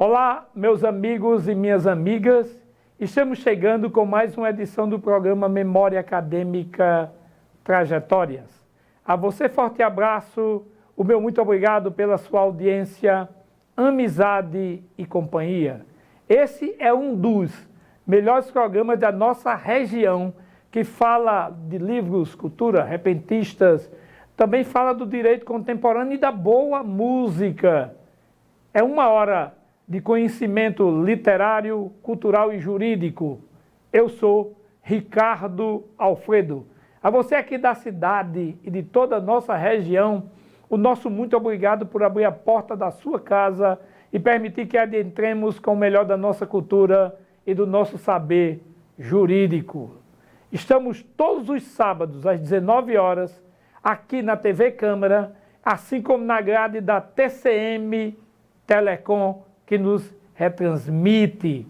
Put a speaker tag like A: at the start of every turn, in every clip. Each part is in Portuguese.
A: Olá, meus amigos e minhas amigas. Estamos chegando com mais uma edição do programa Memória Acadêmica Trajetórias. A você, forte abraço, o meu muito obrigado pela sua audiência, amizade e companhia. Esse é um dos melhores programas da nossa região, que fala de livros, cultura, repentistas, também fala do direito contemporâneo e da boa música. É uma hora de conhecimento literário, cultural e jurídico. Eu sou Ricardo Alfredo. A você aqui da cidade e de toda a nossa região, o nosso muito obrigado por abrir a porta da sua casa e permitir que adentremos com o melhor da nossa cultura e do nosso saber jurídico. Estamos todos os sábados às 19 horas aqui na TV Câmara, assim como na grade da TCM Telecom, que nos retransmite.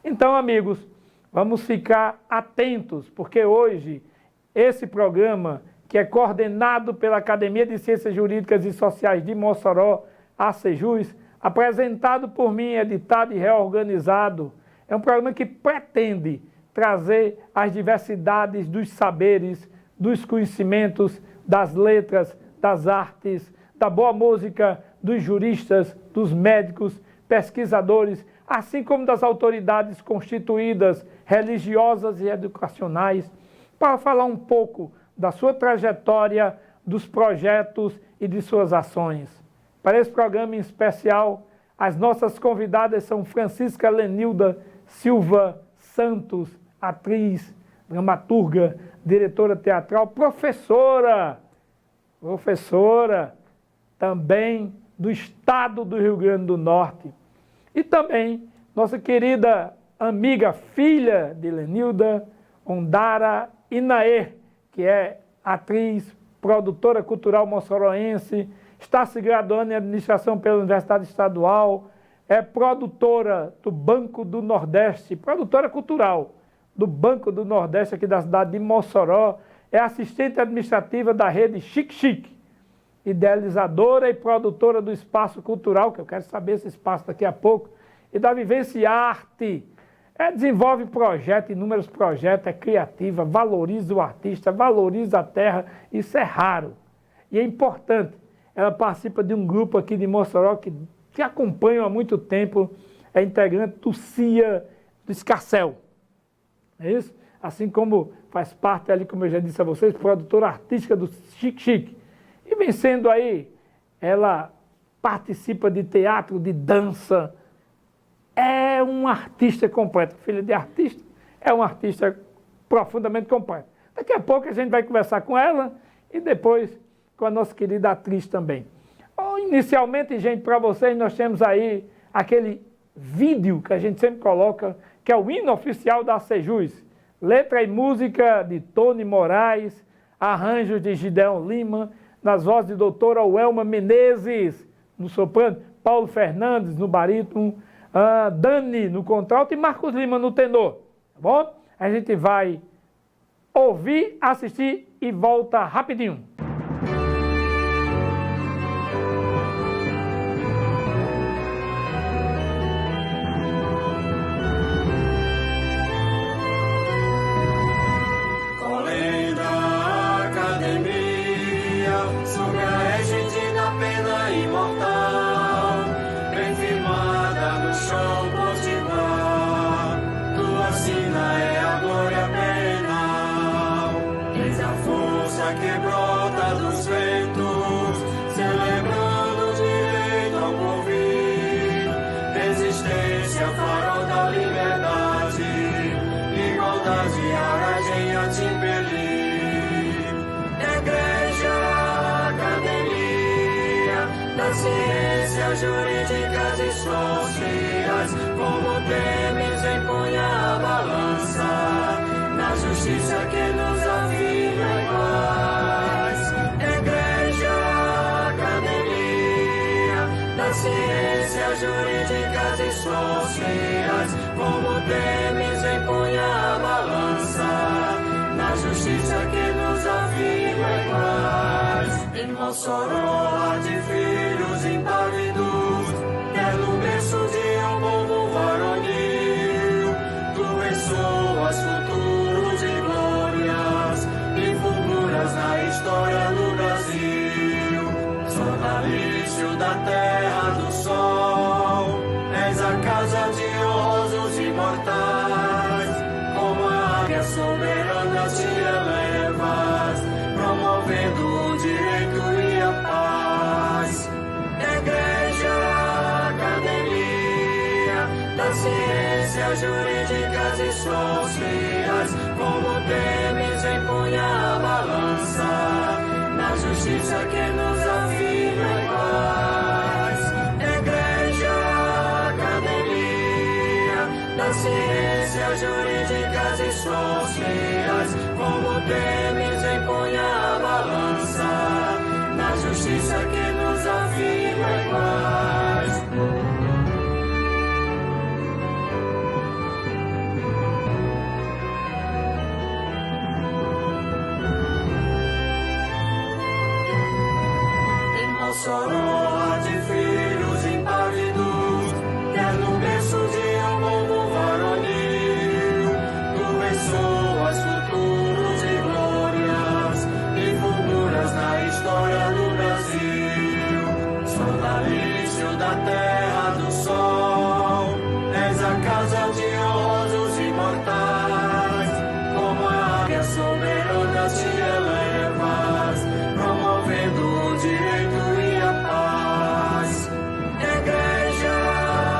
A: Então, amigos, vamos ficar atentos, porque hoje esse programa, que é coordenado pela Academia de Ciências Jurídicas e Sociais de Mossoró, ACJUS, apresentado por mim, editado e reorganizado, é um programa que pretende trazer as diversidades dos saberes, dos conhecimentos, das letras, das artes, da boa música, dos juristas, dos médicos, pesquisadores, assim como das autoridades constituídas, religiosas e educacionais, para falar um pouco da sua trajetória, dos projetos e de suas ações. Para esse programa em especial, as nossas convidadas são Francisca Lenilda Silva Santos, atriz, dramaturga, diretora teatral, professora também do estado do Rio Grande do Norte. E também nossa querida amiga, filha de Lenilda, Ondara Inaê, que é atriz, produtora cultural moçoroense, está se graduando em administração pela Universidade Estadual, é produtora do Banco do Nordeste, produtora cultural do Banco do Nordeste aqui da cidade de Mossoró, é assistente administrativa da rede Chique Chique, idealizadora e produtora do Espaço Cultural, que eu quero saber esse espaço daqui a pouco, e da Vivência Arte. Desenvolve projetos, inúmeros projetos, é criativa, valoriza o artista, valoriza a terra, isso é raro. E é importante, ela participa de um grupo aqui de Mossoró que acompanha há muito tempo, é integrante do CIA do Escarcel. É isso? Assim como faz parte ali, como eu já disse a vocês, produtora artística do Chique Chique. E vem sendo aí, ela participa de teatro, de dança, é um artista completo. Filha de artista, é um artista profundamente completo. Daqui a pouco a gente vai conversar com ela e depois com a nossa querida atriz também. Inicialmente, gente, para vocês, nós temos aí aquele vídeo que a gente sempre coloca, que é o hino oficial da ACJUS. Letra e música de Tony Moraes, arranjos de Gideon Lima, nas vozes de doutora Welma Menezes, no soprano, Paulo Fernandes, no barítono, Dani, no contralto e Marcos Lima, no tenor. Tá bom? A gente vai ouvir, assistir e volta rapidinho.
B: Que brota dos ventos, celebrando o direito ao porvir, resistência, farol da liberdade, igualdade, aragem a te impelir. Igreja, academia das ciências jurídicas e sociais, como temes empunha a balança, na justiça que nos afirma iguais. Igreja, academia das ciências jurídicas e sociais, impõe a balança, na justiça que nos afirma iguais. Em Mossoró há de filhos impávidos, quer no berço de um povo varonil, tu ressoas futuros de glórias e fulguras na história do Brasil. Sonalício da terra do sol, és a casa de honrosos imortais, como a águia soberana te elevas, promovendo o direito e a paz. Igreja, academia das ciências jurídicas e sociais, como temes impõe a balança, na justiça que nos afirma iguais. Igreja, academia das ciências jurídicas e sociais, como temes impõe a balança, na justiça que nos afirma iguais. Mossoró há de filhos impávidos, quer no berço de um povo varonil, tu ressoas futuros de glórias e fulguras na história do Brasil. Sonalício da terra do sol, és a casa de honrosos imortais, como a águia soberana te elevas, promovendo o direito e a paz. Igreja,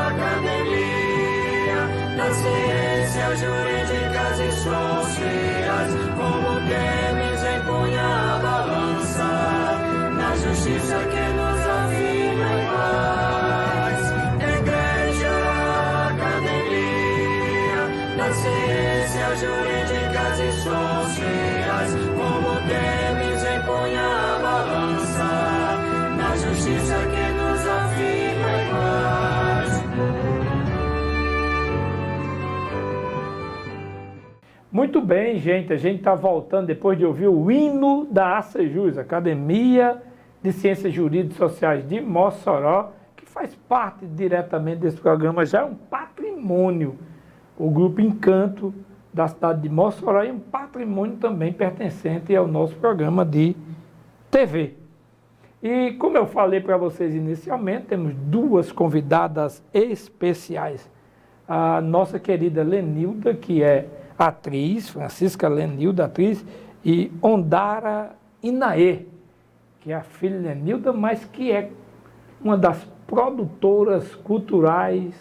B: academia das ciências jurídicas e sociais, como temes impõe a balança, na justiça que nos afirma iguais. Igreja, academia das ciências jurídicas e sociais, como temes impõe a balança, na justiça que nos afirma iguais.
A: Muito bem, gente. A gente está voltando depois de ouvir o hino da ACEJUS, Academia de Ciências Jurídicas e Sociais de Mossoró, que faz parte diretamente desse programa, já é um patrimônio. O Grupo Encanto da cidade de Mossoró é um patrimônio também pertencente ao nosso programa de TV. E como eu falei para vocês inicialmente, temos duas convidadas especiais. A nossa querida Lenilda, que é atriz, Francisca Lenilda, atriz, e Ondara Inaê, que é a filha de Lenilda, mas que é uma das produtoras culturais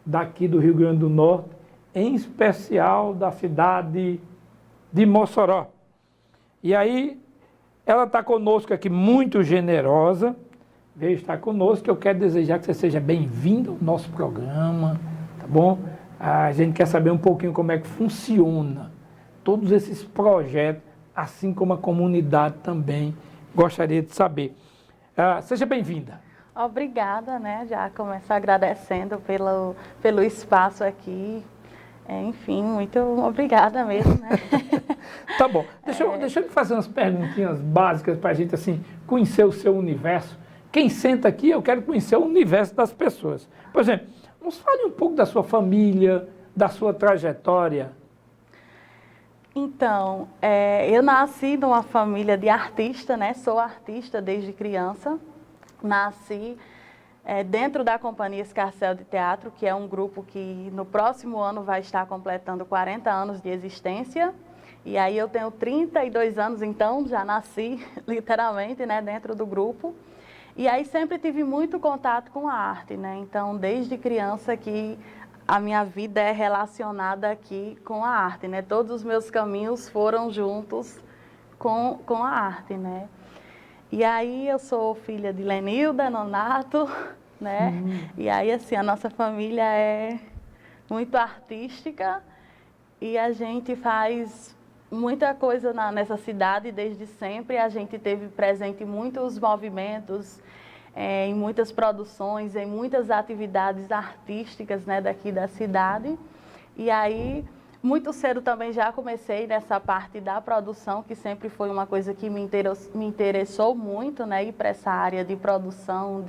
A: daqui do Rio Grande do Norte, em especial da cidade de Mossoró. E aí, ela está conosco aqui, muito generosa, veio estar conosco, eu quero desejar que você seja bem-vindo ao nosso programa, tá bom? A gente quer saber um pouquinho como é que funciona todos esses projetos, assim como a comunidade também gostaria de saber. Seja bem-vinda.
C: Obrigada, né? Já começo agradecendo pelo espaço aqui. Enfim, muito obrigada mesmo, né?
A: Tá bom. Deixa eu fazer umas perguntinhas básicas para a gente, assim, conhecer o seu universo. Quem senta aqui, eu quero conhecer o universo das pessoas. Por exemplo, nos fale um pouco da sua família, da sua trajetória.
C: Então, eu nasci numa família de artista, né? Sou artista desde criança. Nasci dentro da Companhia Escarcel de Teatro, que é um grupo que no próximo ano vai estar completando 40 anos de existência. E aí eu tenho 32 anos, então já nasci literalmente, né, dentro do grupo. E aí sempre tive muito contato com a arte, né? Então, desde criança que a minha vida é relacionada aqui com a arte, né? Todos os meus caminhos foram juntos com a arte, né? E aí eu sou filha de Lenilda Nonato, né? E aí, assim, a nossa família é muito artística e a gente faz muita coisa nessa cidade desde sempre. A gente teve presente em muitos movimentos, em muitas produções, em muitas atividades artísticas, né, daqui da cidade. E aí, muito cedo também já comecei nessa parte da produção, que sempre foi uma coisa que me interessou muito, né? Ir para essa área de produção,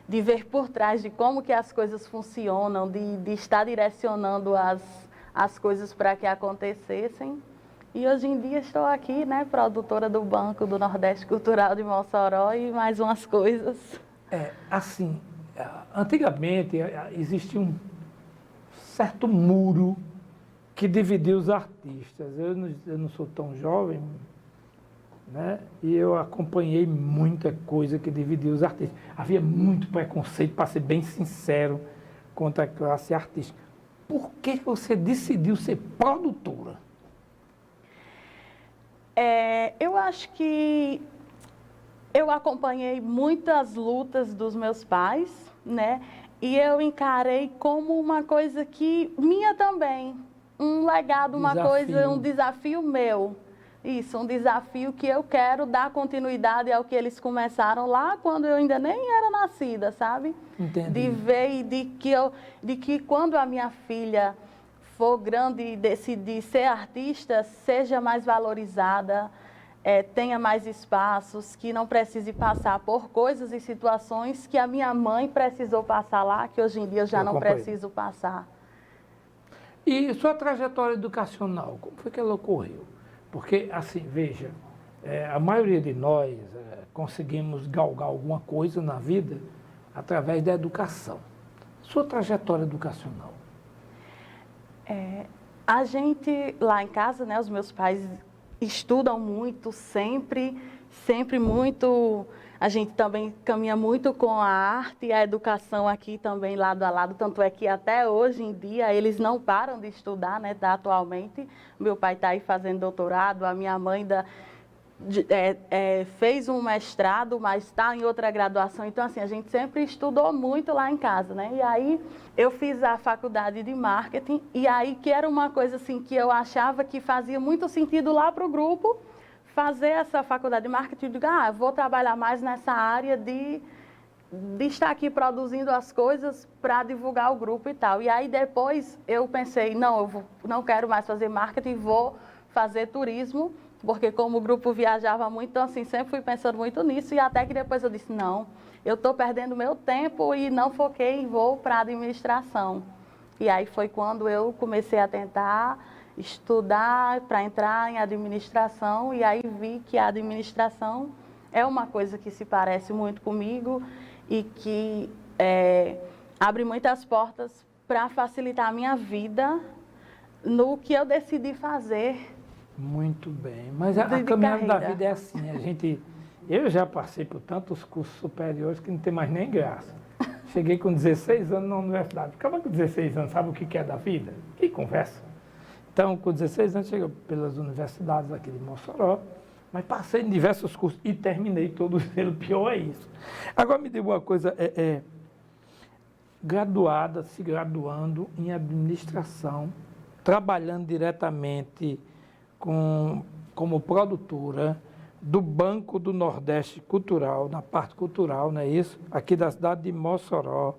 C: de ver por trás de como que as coisas funcionam, de estar direcionando as coisas para que acontecessem. E hoje em dia estou aqui, né, produtora do Banco do Nordeste Cultural de Mossoró e mais umas coisas.
A: Assim, antigamente existia um certo muro que dividia os artistas. Eu não sou tão jovem, né? E eu acompanhei muita coisa que dividia os artistas. Havia muito preconceito, para ser bem sincero, contra a classe artística. Por que você decidiu ser produtora?
C: Eu acho que eu acompanhei muitas lutas dos meus pais, né? E eu encarei como uma coisa que minha também, um legado, uma coisa, um desafio meu. Isso, um desafio que eu quero dar continuidade ao que eles começaram lá quando eu ainda nem era nascida, sabe?
A: Entendi.
C: De ver e de que quando a minha filha for grande e decidir ser artista, seja mais valorizada, tenha mais espaços, que não precise passar por coisas e situações que a minha mãe precisou passar lá, que hoje em dia eu já não preciso passar.
A: E sua trajetória educacional, como foi que ela ocorreu? Porque, assim, veja, a maioria de nós conseguimos galgar alguma coisa na vida através da educação. Sua trajetória educacional?
C: A gente, lá em casa, né, os meus pais estudam muito, sempre muito. A gente também caminha muito com a arte e a educação aqui também lado a lado, tanto é que até hoje em dia eles não param de estudar, né, atualmente. Meu pai está aí fazendo doutorado, a minha mãe fez um mestrado, mas está em outra graduação. Então, assim, a gente sempre estudou muito lá em casa, né? E aí eu fiz a faculdade de marketing, e aí que era uma coisa assim que eu achava que fazia muito sentido lá para o grupo, fazer essa faculdade de marketing, eu digo, eu vou trabalhar mais nessa área de estar aqui produzindo as coisas para divulgar o grupo e tal. E aí depois eu pensei, não, não quero mais fazer marketing, vou fazer turismo, porque como o grupo viajava muito, então assim, sempre fui pensando muito nisso, e até que depois eu disse, não, eu estou perdendo meu tempo e não foquei em vou para a administração. E aí foi quando eu comecei a tentar estudar para entrar em administração, e aí vi que a administração é uma coisa que se parece muito comigo e que abre muitas portas para facilitar a minha vida no que eu decidi fazer.
A: Muito bem, mas a caminhada da vida é assim, eu já passei por tantos cursos superiores que não tem mais nem graça. Cheguei com 16 anos na universidade, ficava com 16 anos, sabe o que é da vida? Que conversa. Então, com 16 anos, cheguei pelas universidades aqui de Mossoró, mas passei em diversos cursos e terminei todos eles, pior é isso. Agora me diga uma coisa, graduada, se graduando em administração, trabalhando diretamente como produtora do Banco do Nordeste Cultural, na parte cultural, não é isso? Aqui da cidade de Mossoró,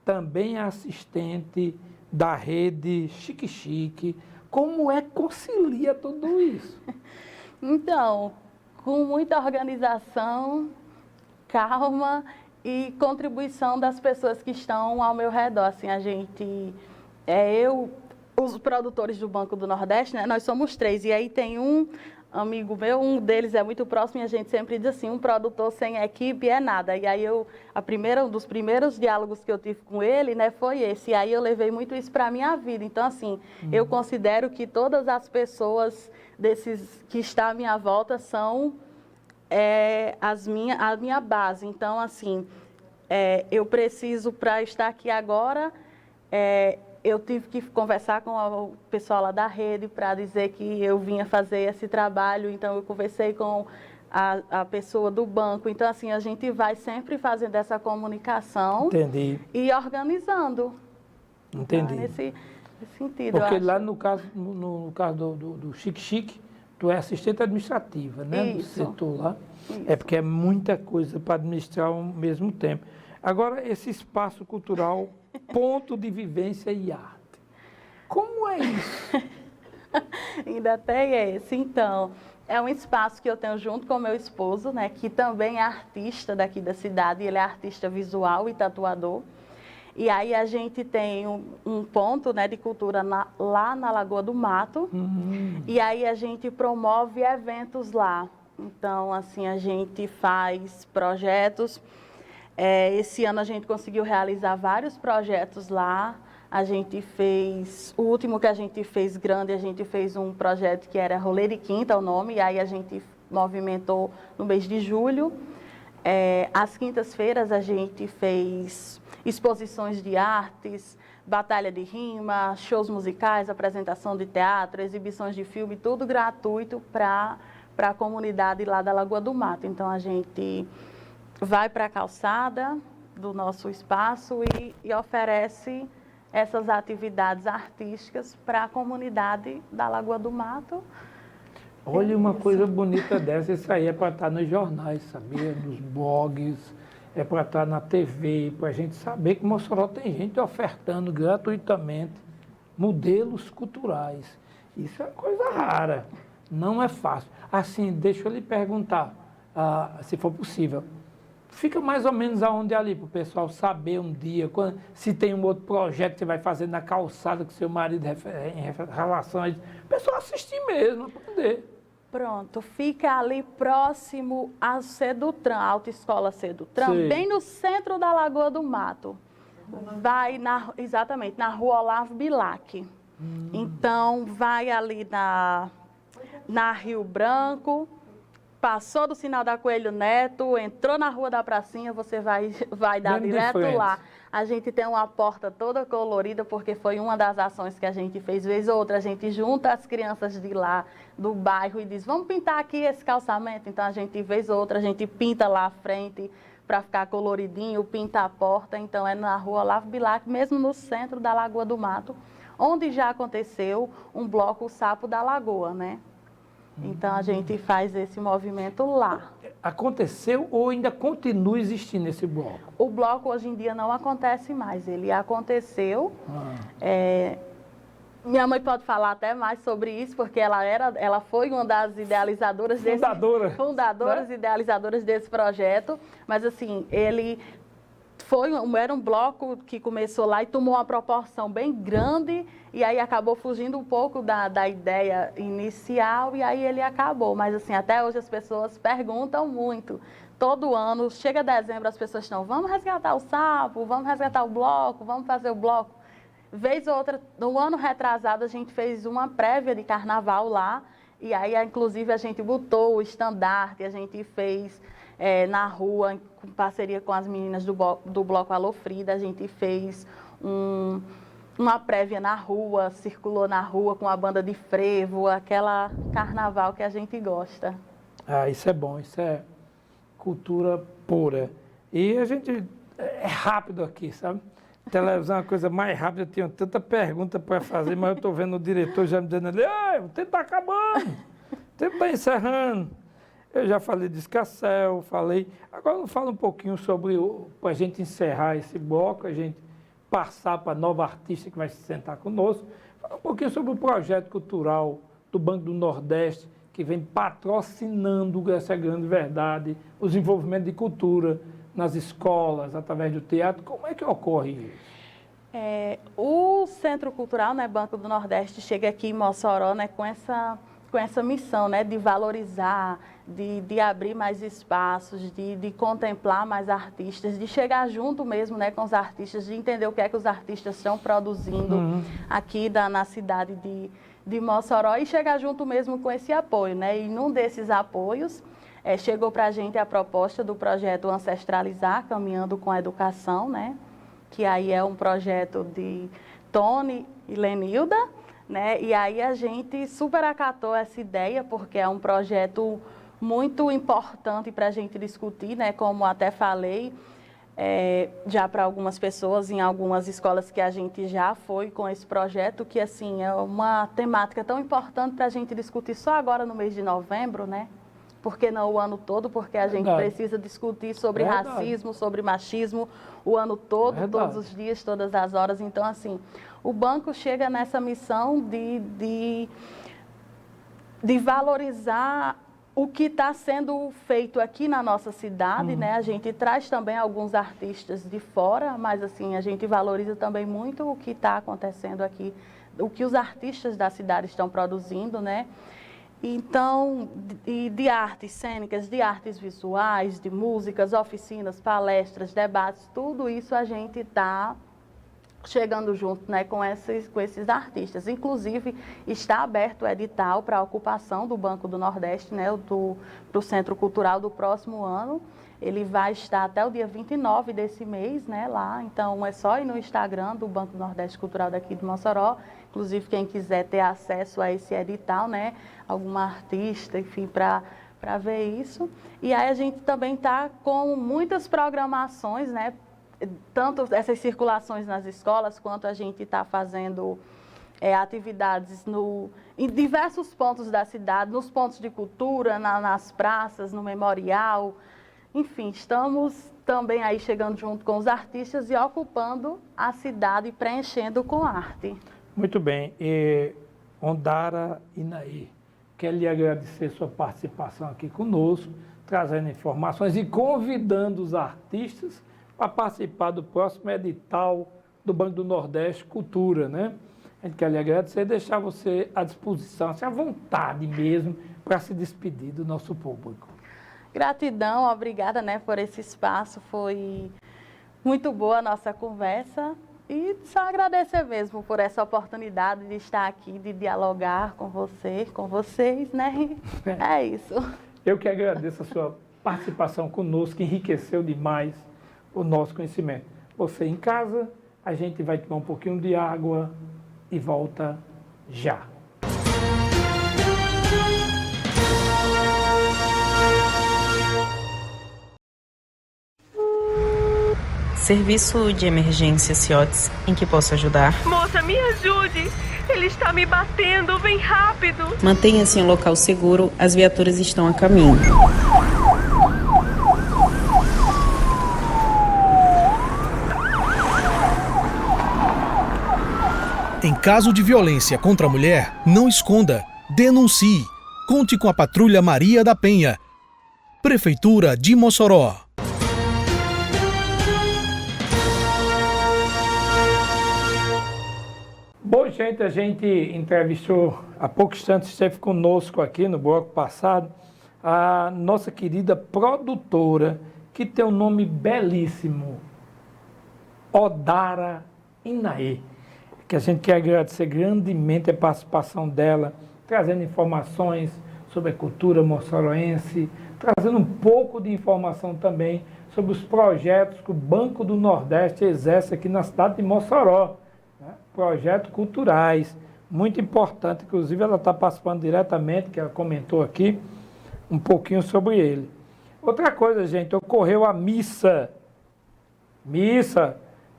A: também é assistente da rede Chique Chique. Como é que concilia tudo isso?
C: Então, com muita organização, calma e contribuição das pessoas que estão ao meu redor. Assim, os produtores do Banco do Nordeste, né, nós somos 3, e aí tem um amigo meu, um deles é muito próximo, e a gente sempre diz assim, um produtor sem equipe é nada. E aí um dos primeiros diálogos que eu tive com ele, né, foi esse, e aí eu levei muito isso para a minha vida. Então, assim, eu considero que todas as pessoas que estão à minha volta são a minha base. Então, assim, eu preciso, para estar aqui agora, eu tive que conversar com o pessoal lá da rede para dizer que eu vinha fazer esse trabalho, então eu conversei com a pessoa do banco. Então, assim, a gente vai sempre fazendo essa comunicação.
A: Entendi.
C: E organizando.
A: Entendi.
C: Então, nesse sentido,
A: porque
C: eu acho.
A: Lá no caso do Chique Chique, tu é assistente administrativa, né?
C: Isso.
A: Do setor lá.
C: Isso.
A: É porque é muita coisa para administrar ao mesmo tempo. Agora, esse espaço cultural, ponto de vivência e arte. Como é isso?
C: Ainda tem esse. Então, é um espaço que eu tenho junto com meu esposo, né, que também é artista daqui da cidade, ele é artista visual e tatuador. E aí a gente tem um ponto, né, de cultura lá na Lagoa do Mato, e aí a gente promove eventos lá. Então, assim, a gente faz projetos. Esse ano a gente conseguiu realizar vários projetos lá. A gente fez, o último que a gente fez grande, a gente fez um projeto que era Rolê de Quinta, o nome, e aí a gente movimentou no mês de julho. Às quintas-feiras a gente fez exposições de artes, batalha de rima, shows musicais, apresentação de teatro, exibições de filme, tudo gratuito para a comunidade lá da Lagoa do Mato. Então a gente vai para a calçada do nosso espaço e oferece essas atividades artísticas para a comunidade da Lagoa do Mato.
A: Olha, uma coisa bonita dessa, isso aí é para estar nos jornais, sabia? Nos blogs, é para estar na TV, para a gente saber que Mossoró tem gente ofertando gratuitamente modelos culturais. Isso é coisa rara, não é fácil. Assim, deixa eu lhe perguntar, se for possível, fica mais ou menos aonde ali, para o pessoal saber um dia, se tem um outro projeto que você vai fazer na calçada com seu marido em relação a isso, o pessoal assistir mesmo, aprender.
C: Pronto, fica ali próximo à Sedutran, a Autoescola Sedutran,
A: Sim.
C: bem no centro da Lagoa do Mato. Vai exatamente, na Rua Olavo Bilac. Então, vai ali na Rio Branco, passou do sinal da Coelho Neto, entrou na Rua da Pracinha, você vai dar
A: Bem de
C: direto
A: frente.
C: lá. A gente tem uma porta toda colorida, porque foi uma das ações que a gente fez. Vez ou outra, a gente junta as crianças de lá, do bairro, e diz, vamos pintar aqui esse calçamento. Então, a gente, vez ou outra, a gente pinta lá à frente para ficar coloridinho, pinta a porta. Então, é na Rua Olavo Bilac, mesmo no centro da Lagoa do Mato, onde já aconteceu um bloco Sapo da Lagoa, né? Então, a gente faz esse movimento lá.
A: Aconteceu ou ainda continua existindo esse bloco?
C: O bloco, hoje em dia, não acontece mais. Ele aconteceu. Minha mãe pode falar até mais sobre isso, porque ela foi uma das idealizadoras fundadoras e idealizadoras desse projeto. Mas, assim, ele era um bloco que começou lá e tomou uma proporção bem grande, e aí acabou fugindo um pouco da ideia inicial, e aí ele acabou. Mas, assim, até hoje as pessoas perguntam muito. Todo ano, chega dezembro, as pessoas estão, vamos resgatar o sapo, vamos resgatar o bloco, vamos fazer o bloco. Vez ou outra, no ano retrasado, a gente fez uma prévia de carnaval lá, e aí, inclusive, a gente botou o estandarte, a gente fez na rua, em parceria com as meninas do Bloco Alô Frida, a gente fez uma prévia na rua, circulou na rua com a banda de frevo, aquela carnaval que a gente gosta.
A: Isso é bom, isso é cultura pura. E a gente é rápido aqui, sabe? Televisão é uma coisa mais rápida, eu tenho tanta pergunta para fazer, mas eu estou vendo o diretor já me dizendo ali, o tempo está acabando, o tempo está encerrando. Eu já falei de Escarcel, agora fala um pouquinho sobre, para a gente encerrar esse bloco, a gente passar para a nova artista que vai se sentar conosco, fala um pouquinho sobre o projeto cultural do Banco do Nordeste, que vem patrocinando, essa grande verdade, o desenvolvimento de cultura nas escolas, através do teatro. Como é que ocorre isso?
C: O Centro Cultural, né, Banco do Nordeste, chega aqui em Mossoró, né, com essa missão, né, de valorizar, de abrir mais espaços, de contemplar mais artistas, de chegar junto mesmo, né, com os artistas, de entender o que é que os artistas estão produzindo aqui na cidade de Mossoró, e chegar junto mesmo com esse apoio, né? E num desses apoios, chegou para a gente a proposta do projeto Ancestralizar, Caminhando com a Educação, né? Que aí é um projeto de Tony e Lenilda, né? E aí a gente super acatou essa ideia, porque é um projeto muito importante para a gente discutir, né? Como até falei, já para algumas pessoas, em algumas escolas que a gente já foi com esse projeto, que assim, é uma temática tão importante para a gente discutir só agora no mês de novembro, né? por que não o ano todo? Porque a gente precisa discutir sobre racismo, sobre machismo o ano todo, todos os dias, todas as horas. Então, assim, o banco chega nessa missão de valorizar o que está sendo feito aqui na nossa cidade, né? A gente traz também alguns artistas de fora, mas assim, a gente valoriza também muito o que está acontecendo aqui, o que os artistas da cidade estão produzindo, né? Então, de artes cênicas, de artes visuais, de músicas, oficinas, palestras, debates, tudo isso a gente está chegando junto, né, com esses artistas. Inclusive, está aberto o edital para a ocupação do Banco do Nordeste, né, do Centro Cultural do próximo ano. Ele vai estar até o dia 29 desse mês, né, lá. Então, é só ir no Instagram do Banco do Nordeste Cultural daqui de Mossoró. Inclusive, quem quiser ter acesso a esse edital, né, alguma artista, enfim, para ver isso. E aí a gente também está com muitas programações, né, tanto essas circulações nas escolas, quanto a gente está fazendo atividades em diversos pontos da cidade, nos pontos de cultura, nas praças, no memorial. Enfim, estamos também aí chegando junto com os artistas e ocupando a cidade e preenchendo com arte.
A: Muito bem. E Ondara Inaí, quero lhe agradecer sua participação aqui conosco, trazendo informações e convidando os artistas para participar do próximo edital do Banco do Nordeste Cultura, né? A gente quer lhe agradecer e deixar você à disposição, assim, à vontade mesmo, para se despedir do nosso público.
C: Gratidão, obrigada, né, por esse espaço, foi muito boa a nossa conversa e só agradecer mesmo por essa oportunidade de estar aqui, de dialogar com você, com vocês, né? É isso.
A: Eu que agradeço a sua participação conosco, que enriqueceu demais o nosso conhecimento. Você em casa, a gente vai tomar um pouquinho de água e volta já.
D: Serviço de emergência CIOTS, em que posso ajudar?
E: Moça, me ajude! Ele está me batendo, vem rápido!
D: Mantenha-se em um local seguro, as viaturas estão a caminho.
F: Em caso de violência contra a mulher, não esconda, denuncie. Conte com a Patrulha Maria da Penha. Prefeitura de Mossoró.
A: Bom, gente, a gente entrevistou há pouco instante, esteve conosco aqui no bloco passado, a nossa querida produtora, que tem um nome belíssimo, Ondara Inaí, que a gente quer agradecer grandemente a participação dela, trazendo informações sobre a cultura moçoroense, trazendo um pouco de informação também sobre os projetos que o Banco do Nordeste exerce aqui na cidade de Mossoró, né? Projetos culturais, muito importante, inclusive ela está participando diretamente, que ela comentou aqui, um pouquinho sobre ele. Outra coisa, gente, ocorreu a missa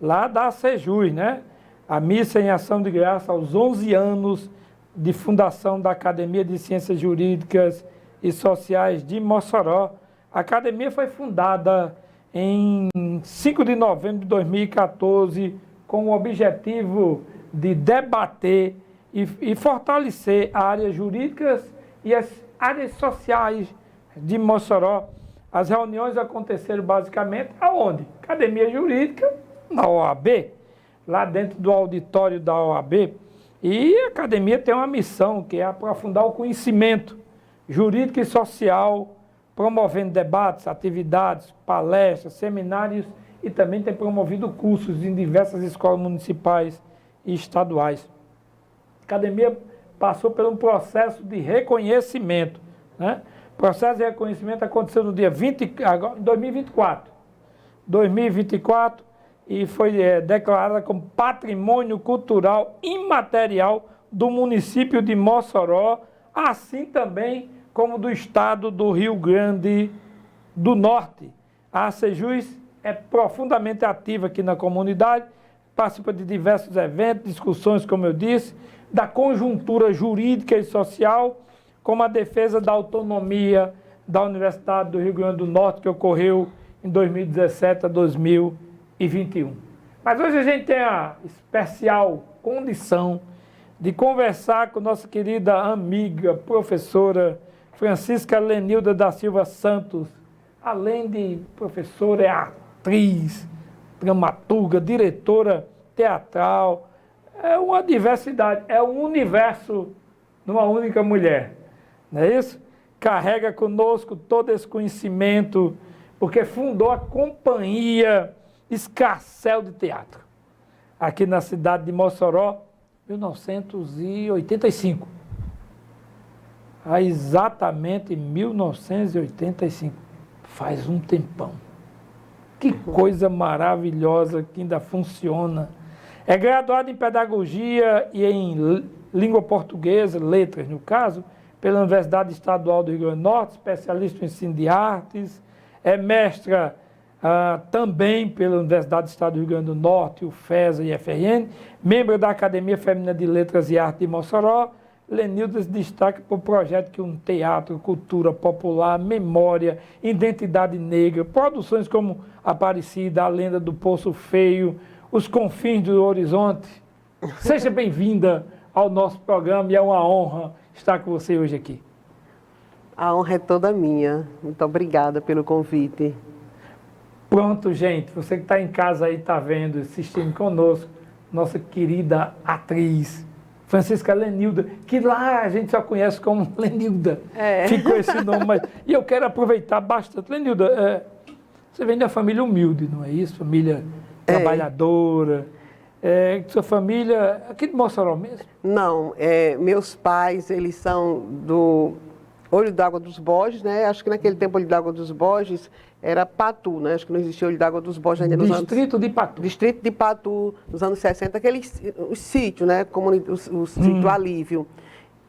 A: lá da Sejus, né? A missa em ação de graça aos 11 anos de fundação da Academia de Ciências Jurídicas e Sociais de Mossoró. A academia foi fundada em 5 de novembro de 2014 com o objetivo de debater e fortalecer as áreas jurídicas e as áreas sociais de Mossoró. As reuniões aconteceram basicamente aonde? Academia Jurídica, na OAB, lá dentro do auditório da OAB. E a academia tem uma missão, que é aprofundar o conhecimento jurídico e social, promovendo debates, atividades, palestras, seminários e também tem promovido cursos em diversas escolas municipais e estaduais. A academia passou por um processo de reconhecimento, né? O processo de reconhecimento aconteceu no dia 2024. 2024 e foi declarada como Patrimônio Cultural Imaterial do município de Mossoró, assim também como do estado do Rio Grande do Norte. A Sejus é profundamente ativa aqui na comunidade, participa de diversos eventos, discussões, como eu disse, da conjuntura jurídica e social, como a defesa da autonomia da Universidade do Rio Grande do Norte, que ocorreu em 2017 a 2021. Mas hoje a gente tem a especial condição de conversar com nossa querida amiga, professora Francisca Lenilda da Silva Santos. Além de professora, é atriz, dramaturga, diretora teatral. É uma diversidade, é um universo numa única mulher. Não é isso? Carrega conosco todo esse conhecimento, porque fundou a Companhia Escarcéu de Teatro, aqui na cidade de Mossoró, 1985. Há exatamente 1985. Faz um tempão. Que coisa maravilhosa que ainda funciona. É graduado em Pedagogia e em Língua Portuguesa, Letras no caso, pela Universidade Estadual do Rio Grande do Norte, especialista em ensino de artes, é mestra também pela Universidade do Estado do Rio Grande do Norte, UFESA e FRN, membro da Academia Feminina de Letras e Arte de Mossoró. Lenilda se destaca por projetos que um teatro, cultura popular, memória, identidade negra, produções como Aparecida, A Lenda do Poço Feio, Os Confins do Horizonte. Seja bem-vinda ao nosso programa e é uma honra estar com você hoje aqui.
G: A honra é toda minha. Muito obrigada pelo convite.
A: Pronto, gente. Você que está em casa aí, está vendo, assistindo conosco, nossa querida atriz Francisca Lenilda, que lá a gente só conhece como Lenilda. Ficou esse nome. E eu quero aproveitar bastante. Lenilda, você vem de uma família humilde, não é isso? Família trabalhadora. Sua família, aqui de Mossoró mesmo?
G: Não, meus pais, eles são do Olho d'Água dos Borges, né? Acho que naquele tempo Olho d'Água dos Borges era Patu, né? Acho que não existia Olho d'Água dos Borges ainda nos
A: Distrito de Patu.
G: Distrito de Patu, nos anos 60, o sítio, né? O sítio Alívio.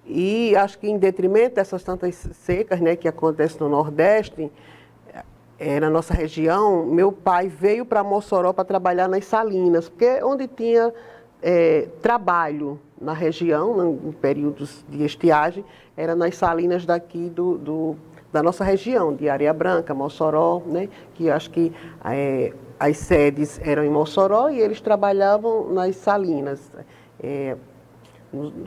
G: E acho que em detrimento dessas tantas secas, né, que acontecem no Nordeste, na nossa região, meu pai veio para Mossoró para trabalhar nas salinas, porque onde tinha trabalho na região, em períodos de estiagem, era nas salinas daqui da nossa região, de Areia Branca, Mossoró, né? Que acho que as sedes eram em Mossoró e eles trabalhavam nas salinas,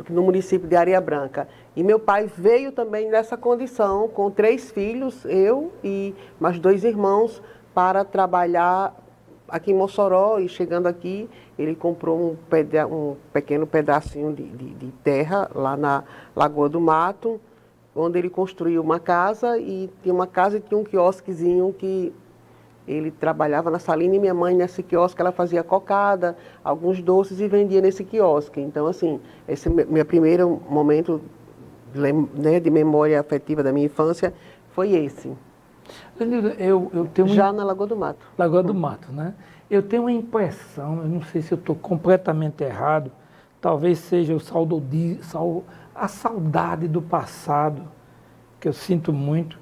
G: no município de Areia Branca. E meu pai veio também nessa condição, com 3 filhos, eu e mais 2 irmãos, para trabalhar aqui em Mossoró. E chegando aqui, ele comprou um pequeno pedacinho de terra lá na Lagoa do Mato, onde ele construiu uma casa, e tinha um quiosquezinho que ele trabalhava na salina, e minha mãe, nesse quiosque, ela fazia cocada, alguns doces e vendia nesse quiosque. Então, assim, esse meu primeiro momento, né, de memória afetiva da minha infância foi esse.
A: Lenilda, eu tenho
G: já na Lagoa do Mato.
A: Lagoa do Mato, né? Eu tenho uma impressão, eu não sei se eu estou completamente errado, talvez seja a saudade do passado, que eu sinto muito,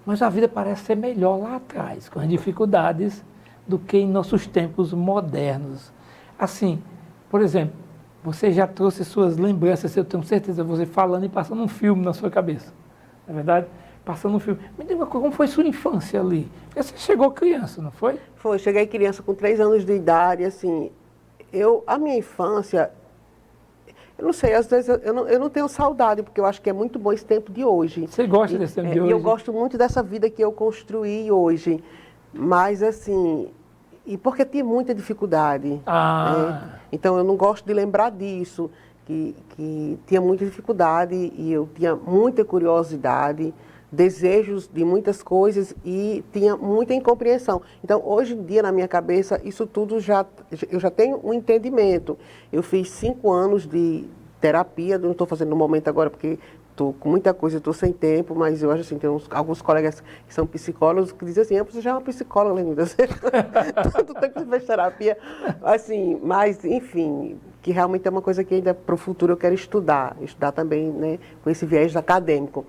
A: mas a vida parece ser melhor lá atrás, com as dificuldades, do que em nossos tempos modernos. Assim, por exemplo, você já trouxe suas lembranças, eu tenho certeza, você falando e passando um filme na sua cabeça, não é verdade? Passando um filme. Me diga como foi sua infância ali? Porque você chegou criança, não foi?
G: Foi, cheguei criança com 3 anos de idade, assim, a minha infância, eu não sei, às vezes eu não tenho saudade, porque eu acho que é muito bom esse tempo de hoje.
A: Você gosta desse tempo de hoje?
G: Eu gosto muito dessa vida que eu construí hoje, mas assim, e porque tinha muita dificuldade. Então eu não gosto de lembrar disso, que tinha muita dificuldade e eu tinha muita curiosidade, desejos de muitas coisas e tinha muita incompreensão. Então, hoje em dia, na minha cabeça, isso tudo eu já tenho um entendimento. Eu fiz 5 anos de terapia, não estou fazendo no momento agora porque estou com muita coisa, estou sem tempo, mas eu acho assim, tem alguns colegas que são psicólogos que dizem assim, você já é uma psicóloga, Lenilda, tanto tempo que você fez terapia, assim, mas, enfim, que realmente é uma coisa que ainda para o futuro eu quero estudar também, né, com esse viés acadêmico.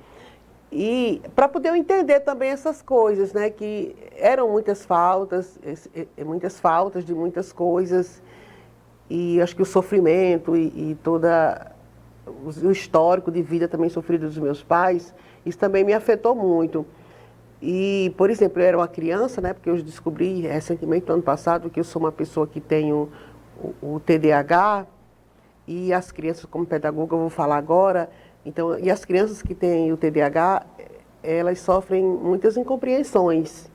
G: E para poder eu entender também essas coisas, né, que eram muitas faltas de muitas coisas, e acho que o sofrimento e toda o histórico de vida também sofrido dos meus pais, isso também me afetou muito. E, por exemplo, eu era uma criança, né, porque eu descobri recentemente, no ano passado, que eu sou uma pessoa que tem o TDAH, e as crianças, como pedagoga, eu vou falar agora, então, e as crianças que têm o TDAH, elas sofrem muitas incompreensões.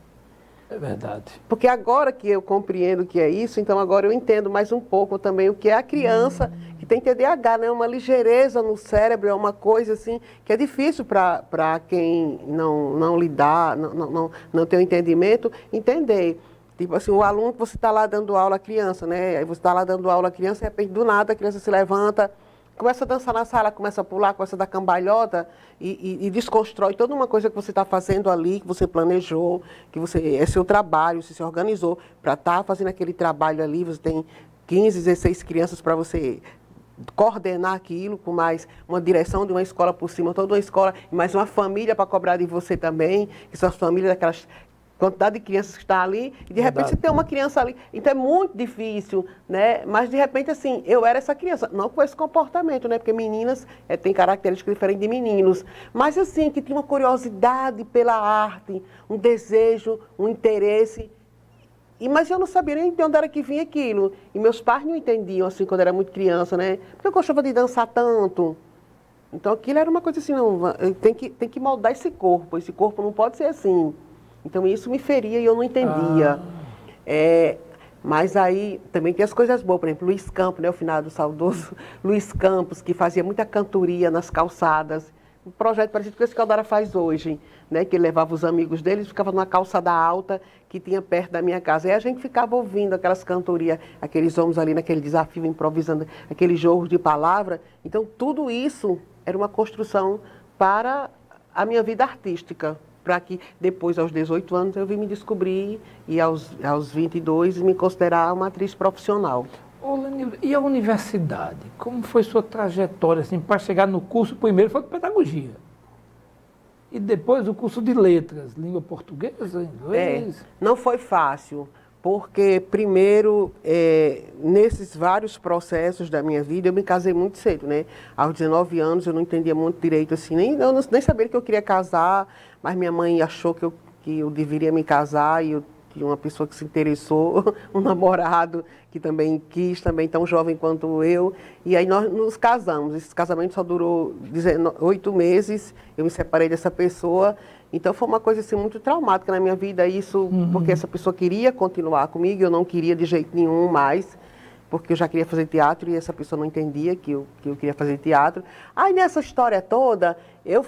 A: É verdade.
G: Porque agora que eu compreendo o que é isso, então agora eu entendo mais um pouco também o que é a criança que tem TDAH, né? Uma ligeireza no cérebro, é uma coisa assim que é difícil para quem não lidar, não tem o entendimento, entender. Tipo assim, o aluno que você está lá dando aula à criança, né? Aí você está lá dando aula à criança, e de repente, do nada, a criança se levanta, começa a dançar na sala, começa a pular, começa a dar cambalhota e desconstrói toda uma coisa que você está fazendo ali, que você planejou, que é seu trabalho, você se organizou para estar fazendo aquele trabalho ali, você tem 15, 16 crianças para você coordenar aquilo, com mais uma direção de uma escola por cima, toda uma escola, e mais uma família para cobrar de você também, que são as famílias daquelas quantidade de crianças que está ali, e de repente você tem uma criança ali. Então é muito difícil, né? Mas de repente, assim, eu era essa criança, não com esse comportamento, né? Porque meninas têm características diferentes de meninos. Mas assim, que tinha uma curiosidade pela arte, um desejo, um interesse. Mas eu não sabia nem de onde era que vinha aquilo. E meus pais não entendiam, assim, quando eu era muito criança, né? Porque eu gostava de dançar tanto. Então aquilo era uma coisa assim, não, tem que moldar esse corpo não pode ser assim. Então isso me feria e eu não entendia. Mas aí também tem as coisas boas, por exemplo, Luiz Campos, né, o finado saudoso Luiz Campos, que fazia muita cantoria nas calçadas. Um projeto parecido com esse que a Odara faz hoje, né, que ele levava os amigos dele, ficava numa calçada alta que tinha perto da minha casa. E a gente ficava ouvindo aquelas cantorias, aqueles homens ali naquele desafio, improvisando, aquele jogo de palavra. Então tudo isso era uma construção para a minha vida artística, para que depois, aos 18 anos, eu vim me descobrir e aos 22 me considerar uma atriz profissional.
A: Ô, Lenilda, e a universidade? Como foi sua trajetória, assim, para chegar no curso? Primeiro foi de pedagogia. E depois o curso de letras, língua portuguesa, inglês?
G: Não foi fácil, porque primeiro, nesses vários processos da minha vida, eu me casei muito cedo, né? Aos 19 anos eu não entendia muito direito, assim, nem sabia que eu queria casar, mas minha mãe achou que eu deveria me casar e eu tinha uma pessoa que se interessou, um namorado que também quis, também tão jovem quanto eu, e aí nós nos casamos. Esse casamento só durou 8 meses, eu me separei dessa pessoa, então foi uma coisa assim, muito traumática na minha vida, isso porque essa pessoa queria continuar comigo, eu não queria de jeito nenhum mais, porque eu já queria fazer teatro e essa pessoa não entendia que eu queria fazer teatro. Aí nessa história toda, eu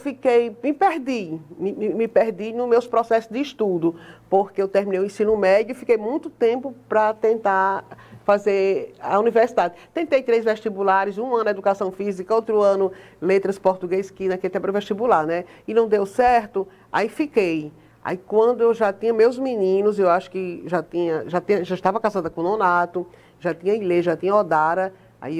G: me perdi nos meus processos de estudo, porque eu terminei o ensino médio e fiquei muito tempo para tentar fazer a universidade. Tentei 3 vestibulares, um ano educação física, outro ano letras português, que naquele tempo era vestibular, né? E não deu certo, aí fiquei. Aí quando eu já tinha meus meninos, eu acho que já estava casada com o Nonato, já tinha Ilê, já tinha Odara, aí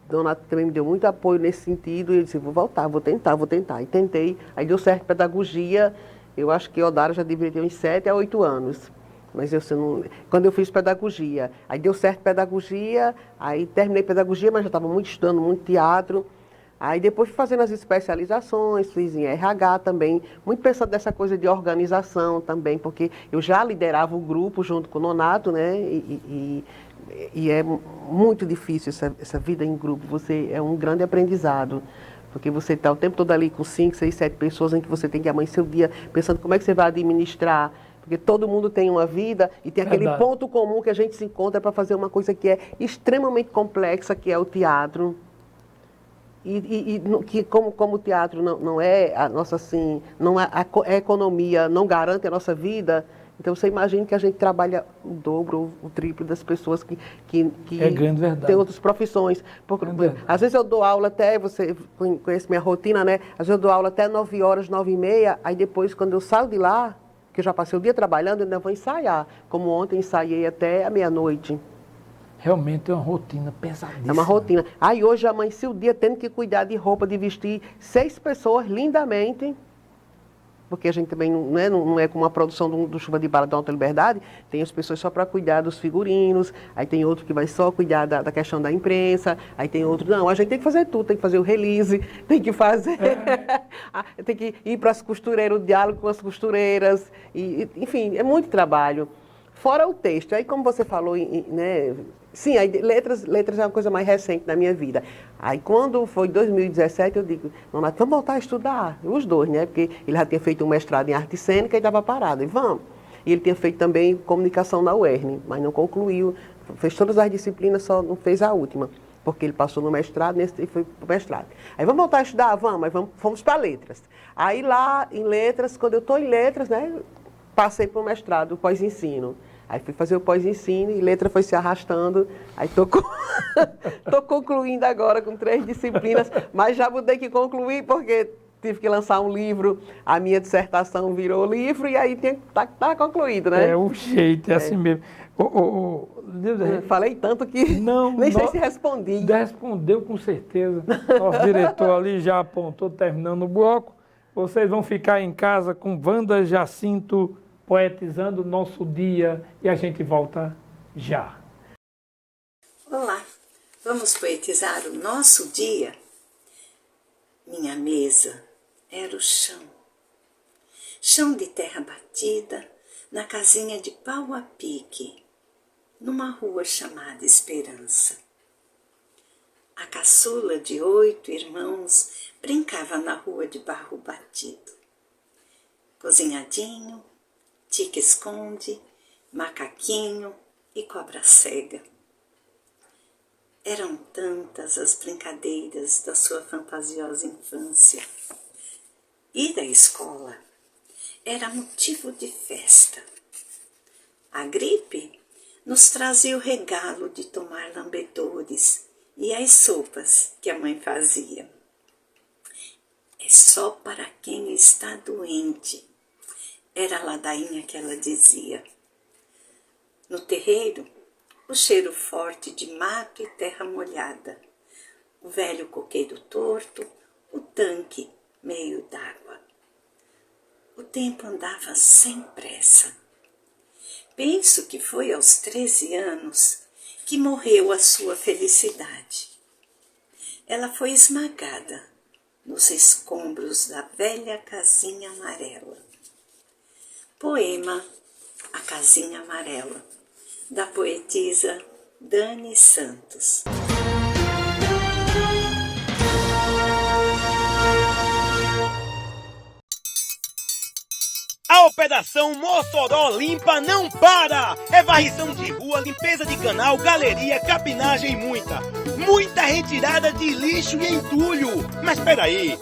G: Donato também me deu muito apoio nesse sentido, e eu disse, vou voltar, vou tentar. E tentei, aí deu certo pedagogia, eu acho que Odara já deveria ter uns 7 a 8 anos. Mas quando eu fiz pedagogia, aí deu certo pedagogia, aí terminei pedagogia, mas já estava muito estudando, muito teatro. Aí depois fui fazendo as especializações, fiz em RH também, muito pensando nessa coisa de organização também, porque eu já liderava o grupo junto com o Nonato, né? E é muito difícil essa vida em grupo, é um grande aprendizado. Porque você está o tempo todo ali com 5, 6, 7 pessoas em que você tem que amanhecer o dia pensando como é que você vai administrar. Porque todo mundo tem uma vida e tem aquele ponto comum que a gente se encontra para fazer uma coisa que é extremamente complexa, que é o teatro. E que como o teatro não é a nossa, assim, não é a economia, não garante a nossa vida, então você imagina que a gente trabalha o dobro, o triplo das pessoas que
A: é grande verdade.
G: Tem outras profissões. Porque, às vezes eu dou aula até, você conhece minha rotina, né? Às vezes eu dou aula até 9 horas, 9h30, aí depois quando eu saio de lá, que eu já passei o dia trabalhando, eu ainda vou ensaiar. Como ontem ensaiei até a meia-noite.
A: Realmente é uma rotina pesadíssima.
G: É uma rotina. Aí hoje amanheci o dia tendo que cuidar de roupa, de vestir 6 pessoas lindamente. porque a gente também não é como uma produção do Chuva de Bala da Alta Liberdade, tem as pessoas só para cuidar dos figurinos, aí tem outro que vai só cuidar da questão da imprensa, aí tem outro, não, a gente tem que fazer tudo, tem que fazer o release, tem que fazer, tem que ir para as costureiras, o diálogo com as costureiras, enfim, é muito trabalho. Fora o texto, aí como você falou, né, sim, aí letras é uma coisa mais recente na minha vida. Aí quando foi 2017, eu digo, nós vamos voltar a estudar, os dois, né, porque ele já tinha feito um mestrado em arte cênica e estava parado, e vamos. E ele tinha feito também comunicação na UERN, mas não concluiu, fez todas as disciplinas, só não fez a última, porque ele passou no mestrado e foi para o mestrado. Aí vamos voltar a estudar? Vamos, mas fomos para letras. Aí lá em letras, quando eu estou em letras, né, passei para o mestrado, o pós-ensino. Aí fui fazer o pós-ensino e letra foi se arrastando. Aí estou concluindo agora com 3 disciplinas, mas já vou ter que concluir porque tive que lançar um livro, a minha dissertação virou livro e aí tem que tá concluído, né?
A: É o jeito, é assim mesmo.
G: Falei tanto que nem sei se respondi.
A: Respondeu com certeza. Nosso diretor ali já apontou, terminando o bloco. Vocês vão ficar em casa com Wanda Jacinto poetizando o nosso dia e a gente volta já.
H: Olá, vamos poetizar o nosso dia? Minha mesa era o chão. Chão de terra batida, na casinha de pau a pique, numa rua chamada Esperança. A caçula de 8 irmãos brincava na rua de barro batido. Cozinhadinho, tique-esconde, macaquinho e cobra cega. Eram tantas as brincadeiras da sua fantasiosa infância. Ir à escola era motivo de festa. A gripe nos trazia o regalo de tomar lambedores e as sopas que a mãe fazia. É só para quem está doente, era a ladainha que ela dizia. No terreiro, o cheiro forte de mato e terra molhada, o velho coqueiro torto, o tanque meio d'água. O tempo andava sem pressa. Penso que foi aos 13 anos que morreu a sua felicidade. Ela foi esmagada nos escombros da velha casinha amarela. Poema A Casinha Amarela, da poetisa Dani Santos.
I: A Operação Mossoró Limpa não para! É varrição de rua, limpeza de canal, galeria, capinagem e muita retirada de lixo e entulho. Mas peraí,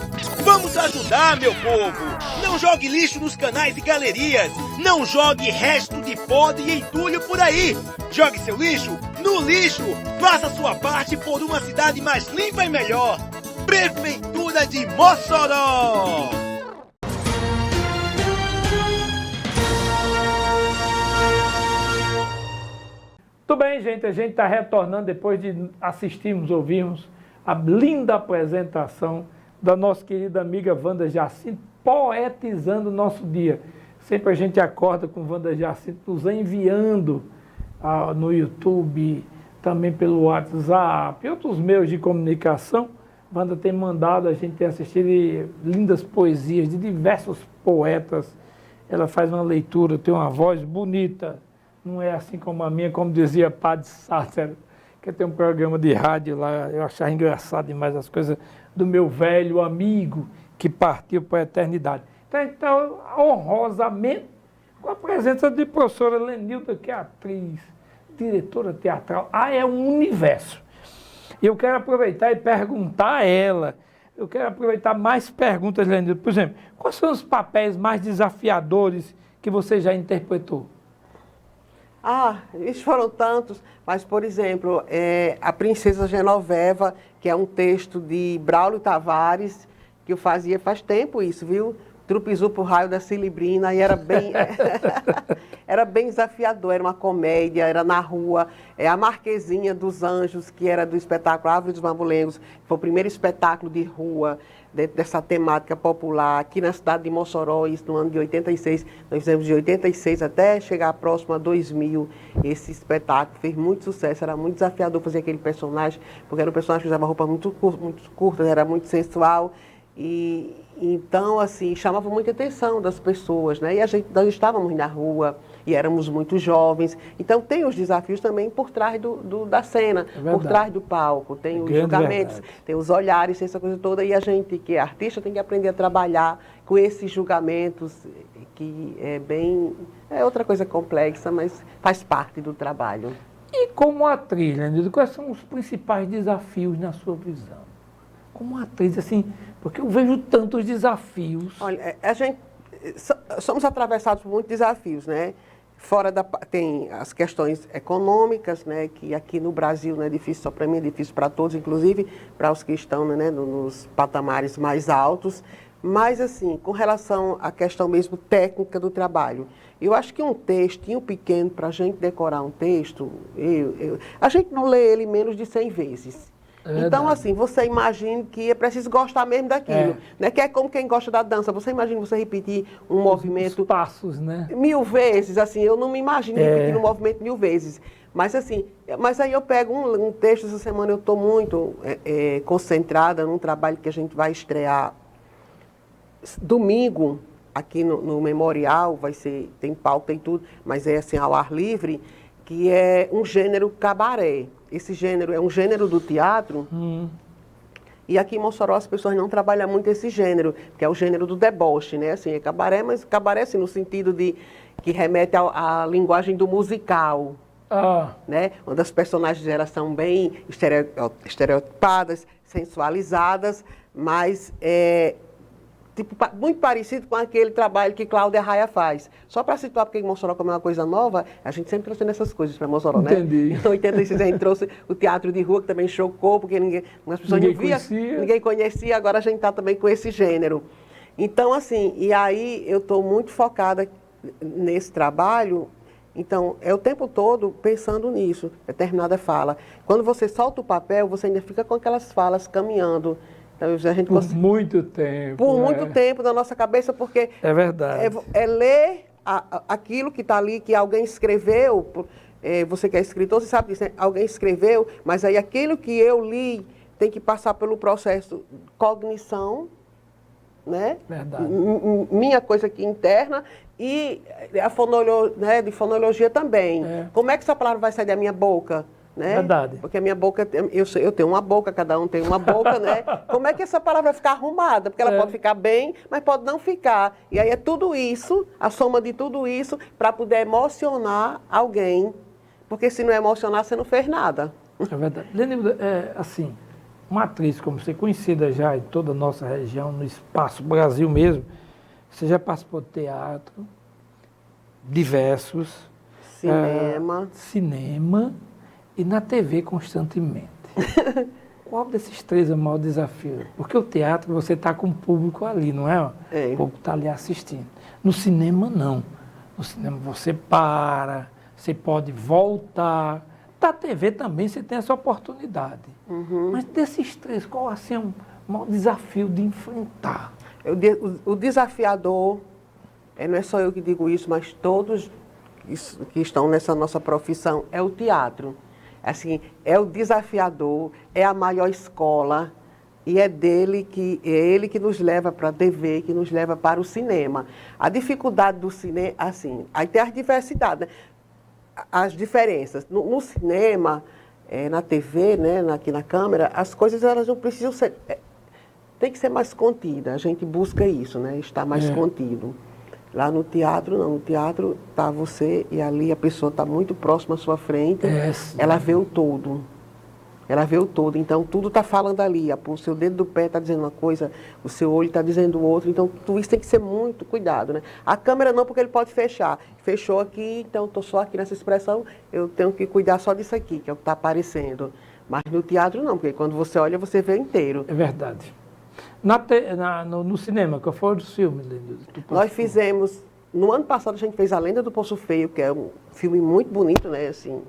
I: vamos ajudar, meu povo! Não jogue lixo nos canais e galerias, não jogue resto de pó e entulho por aí. Jogue seu lixo no lixo, faça sua parte por uma cidade mais limpa e melhor. Prefeitura de Mossoró!
A: Tudo bem, gente, a gente está retornando depois de assistirmos, ouvirmos a linda apresentação da nossa querida amiga Wanda Jacinto, poetizando o nosso dia. Sempre a gente acorda com Wanda Jacinto nos enviando no YouTube, também pelo WhatsApp e outros meios de comunicação. Wanda tem mandado a gente assistir lindas poesias de diversos poetas. Ela faz uma leitura, tem uma voz bonita. Não é assim como a minha, como dizia Padre Sáter, que tem um programa de rádio lá, eu achava engraçado demais as coisas do meu velho amigo que partiu para a eternidade. Então, honrosamente, com a presença de professora Lenilda, que é atriz, diretora teatral. É um universo. E eu quero aproveitar e perguntar a ela, eu quero aproveitar mais perguntas, Lenilda. Por exemplo, quais são os papéis mais desafiadores que você já interpretou?
G: Eles foram tantos, mas, por exemplo, A Princesa Genoveva, que é um texto de Braulio Tavares, que eu fazia faz tempo isso, viu? Trupizu pro Raio da Cilibrina, e era bem, era bem desafiador, era uma comédia, era na rua. A Marquezinha dos Anjos, que era do espetáculo Árvore dos Mamulengos, foi o primeiro espetáculo de rua dentro dessa temática popular, aqui na cidade de Mossoró, isso no ano de 86. Nós fizemos de 86 até chegar próximo a 2000. Esse espetáculo fez muito sucesso, era muito desafiador fazer aquele personagem, porque era um personagem que usava roupa muito curta, era muito sensual. E então, assim, chamava muita atenção das pessoas, né? E nós estávamos na rua e éramos muito jovens. Então, tem os desafios também por trás da cena, por trás do palco. Tem os julgamentos, tem os olhares, tem essa coisa toda. E a gente, que é artista, tem que aprender a trabalhar com esses julgamentos, que é outra coisa complexa, mas faz parte do trabalho.
A: E como atriz, Lenilda, quais são os principais desafios na sua visão? Como atriz, assim, porque eu vejo tantos desafios.
G: Olha, somos atravessados por muitos desafios, né? Tem as questões econômicas, né? Que aqui no Brasil não é difícil só para mim, é difícil para todos, inclusive para os que estão, né, nos patamares mais altos. Mas, assim, com relação à questão mesmo técnica do trabalho, eu acho que um textinho pequeno, para a gente decorar um texto, a gente não lê ele menos de 100 vezes. Então, assim, você imagina que é preciso gostar mesmo daquilo. Né? Que é como quem gosta da dança. Você imagina você repetir um movimento...
A: Os passos, né?
G: 1000 vezes, assim, eu não me imagino repetir um movimento 1000 vezes. Mas, assim, aí eu pego um texto, essa semana eu estou muito concentrada num trabalho que a gente vai estrear domingo, aqui no Memorial, tem palco, tem tudo, mas é assim, ao ar livre, que é um gênero cabaré. Esse gênero é um gênero do teatro, e aqui em Mossoró as pessoas não trabalham muito esse gênero, que é o gênero do deboche, né? Assim, é cabaré, mas cabaré assim, no sentido que remete à linguagem do musical, né? Onde as personagens elas são bem estereotipadas, sensualizadas, mas muito parecido com aquele trabalho que Cláudia Raia faz. Só para situar, porque em Mossoró, como é uma coisa nova, a gente sempre trouxe essas coisas para Mossoró, né?
A: Entendi.
G: Em 86 a gente trouxe o teatro de rua, que também chocou, porque as pessoas não viam, ninguém conhecia, agora a gente está também com esse gênero. Então, assim, e aí eu estou muito focada nesse trabalho, então é o tempo todo pensando nisso, determinada fala. Quando você solta o papel, você ainda fica com aquelas falas caminhando. Então, a gente
A: por muito tempo.
G: Por muito tempo na nossa cabeça, porque...
A: É verdade.
G: É ler aquilo que está ali, que alguém escreveu, você que é escritor, você sabe disso, né? Alguém escreveu, mas aí aquilo que eu li tem que passar pelo processo de cognição, né?
A: Verdade.
G: Minha coisa aqui interna, e né, de fonologia também. Como é que essa palavra vai sair da minha boca? Né?
A: Verdade.
G: Porque a minha boca, eu tenho uma boca, cada um tem uma boca, né? Como é que essa palavra vai ficar arrumada? Porque ela pode ficar bem, mas pode não ficar. E aí é tudo isso, a soma de tudo isso, para poder emocionar alguém. Porque se não emocionar, você não fez nada.
A: É verdade. Lenilda, assim, uma atriz como você, conhecida já em toda a nossa região, no espaço Brasil mesmo, você já participou de teatro, diversos. Cinema. E na TV constantemente. Qual desses três é o maior desafio? Porque o teatro, você está com o público ali, não é? O público está ali assistindo. No cinema, não. No cinema você para, você pode voltar. Da TV também você tem essa oportunidade. Mas desses três, qual assim, é o maior desafio de enfrentar?
G: O desafiador, não é só eu que digo isso, mas todos que estão nessa nossa profissão, é o teatro. Assim, é o desafiador, é a maior escola, e é ele que nos leva para a TV, que nos leva para o cinema. A dificuldade do cinema, assim, aí tem as diversidades, né? As diferenças. No cinema, na TV, né, aqui na câmera, as coisas elas não precisam ser... tem que ser mais contida, a gente busca isso, né? Estar mais contido. Lá no teatro, não. No teatro está você e ali a pessoa está muito próxima à sua frente. Ela vê o todo. Ela vê o todo. Então, tudo está falando ali. O seu dedo do pé está dizendo uma coisa, o seu olho está dizendo outra. Então, tudo isso tem que ser muito cuidado, né? A câmera não, porque ele pode fechar. Fechou aqui, então estou só aqui nessa expressão, eu tenho que cuidar só disso aqui, que é o que está aparecendo. Mas no teatro não, porque quando você olha, você vê inteiro.
A: É verdade. No cinema, qual foi os filmes?
G: Nós fizemos, no ano passado a gente fez A Lenda do Poço Feio, que é um filme muito bonito, né, assim,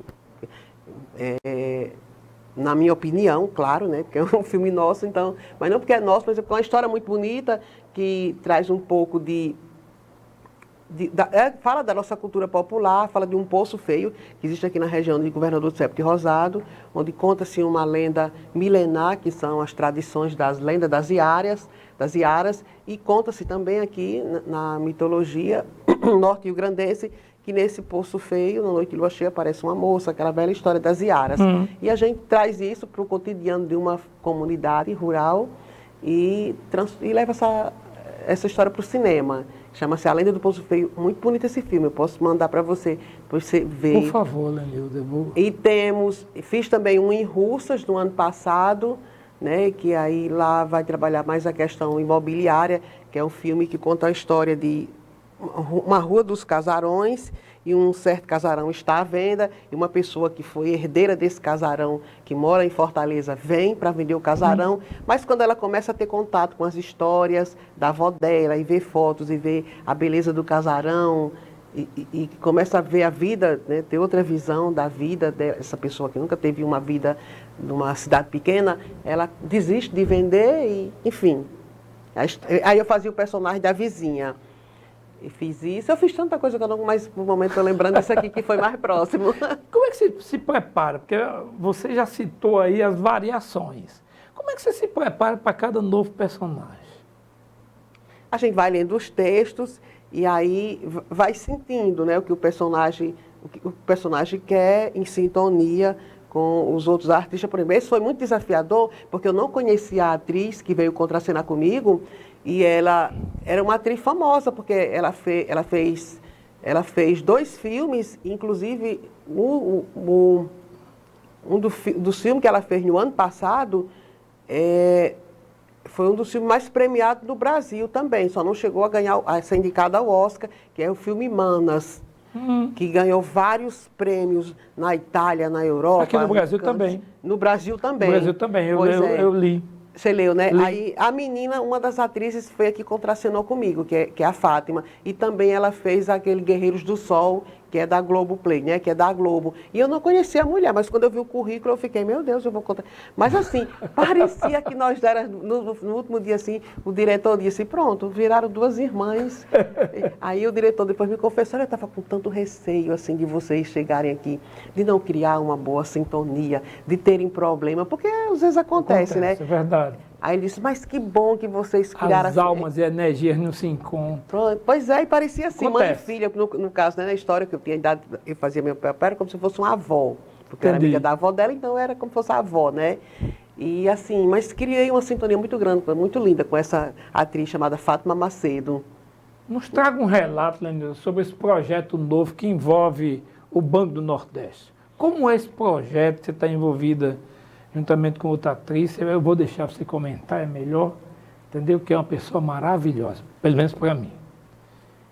G: na minha opinião, claro, né, porque é um filme nosso, então, mas não porque é nosso, mas é uma história muito bonita, que traz um pouco fala da nossa cultura popular, fala de um poço feio que existe aqui na região de Governador César Rosado, onde conta-se uma lenda milenar, que são as tradições das lendas das iaras, e conta-se também aqui na mitologia norte-rio-grandense que nesse poço feio, na noite de lua cheia, aparece uma moça, aquela velha história das iaras. E a gente traz isso para o cotidiano de uma comunidade rural e leva essa história para o cinema. Chama-se A Lenda do Poço Feio. Muito bonito esse filme. Eu posso mandar para você ver.
A: Por favor, Lenilda.
G: E fiz também um em Russas no ano passado, né, que aí lá vai trabalhar mais a questão imobiliária, que é um filme que conta a história de uma rua dos casarões, e um certo casarão está à venda, e uma pessoa que foi herdeira desse casarão, que mora em Fortaleza, vem para vender o casarão, mas quando ela começa a ter contato com as histórias da avó dela, e ver fotos, e ver a beleza do casarão, e começa a ver a vida, né, ter outra visão da vida dessa pessoa que nunca teve uma vida numa cidade pequena, ela desiste de vender, e enfim. Aí eu fazia o personagem da vizinha. E fiz isso. Eu fiz tanta coisa que eu não, mas no momento estou lembrando desse aqui que foi mais próximo.
A: Como é que você se prepara? Porque você já citou aí as variações. Como é que você se prepara para cada novo personagem?
G: A gente vai lendo os textos e aí vai sentindo, né, o que o personagem quer, em sintonia com os outros artistas. Por exemplo, esse foi muito desafiador, porque eu não conhecia a atriz que veio contracenar comigo. E ela era uma atriz famosa, porque ela fez 2 filmes, inclusive um dos filmes que ela fez no ano passado foi um dos filmes mais premiados do Brasil também, só não chegou a ser indicada ao Oscar, que é o filme Manas, que ganhou vários prêmios na Itália, na Europa.
A: Aqui no Brasil também.
G: No Brasil também.
A: No Brasil também, eu li.
G: Você leu, né? Aí a menina, uma das atrizes, foi aqui contracenou comigo, que é a Fátima. E também ela fez aquele Guerreiros do Sol, que é da Globoplay, né? Que é da Globo. E eu não conhecia a mulher, mas quando eu vi o currículo, eu fiquei, meu Deus, eu vou contar. Mas assim, parecia que nós no último dia, assim, o diretor disse, pronto, viraram 2 irmãs. Aí o diretor depois me confessou, eu estava com tanto receio, assim, de vocês chegarem aqui, de não criar uma boa sintonia, de terem problema, porque às vezes acontece, né?
A: É verdade.
G: Aí ele disse, mas que bom que vocês criaram...
A: As almas e energias não se encontram.
G: Pois é, e parecia assim, mãe e filha, no caso, né, na história que eu tinha dado, eu fazia meu papel, era como se fosse uma avó, porque eu era amiga da avó dela, então era como se fosse a avó, né? E assim, mas criei uma sintonia muito grande, muito linda, com essa atriz chamada Fátima Macedo.
A: Nos traga um relato, Lenilda, sobre esse projeto novo que envolve o Banco do Nordeste. Como é esse projeto que você está envolvida juntamente com outra atriz? Eu vou deixar você comentar, é melhor, entendeu? Que é uma pessoa maravilhosa, pelo menos para mim.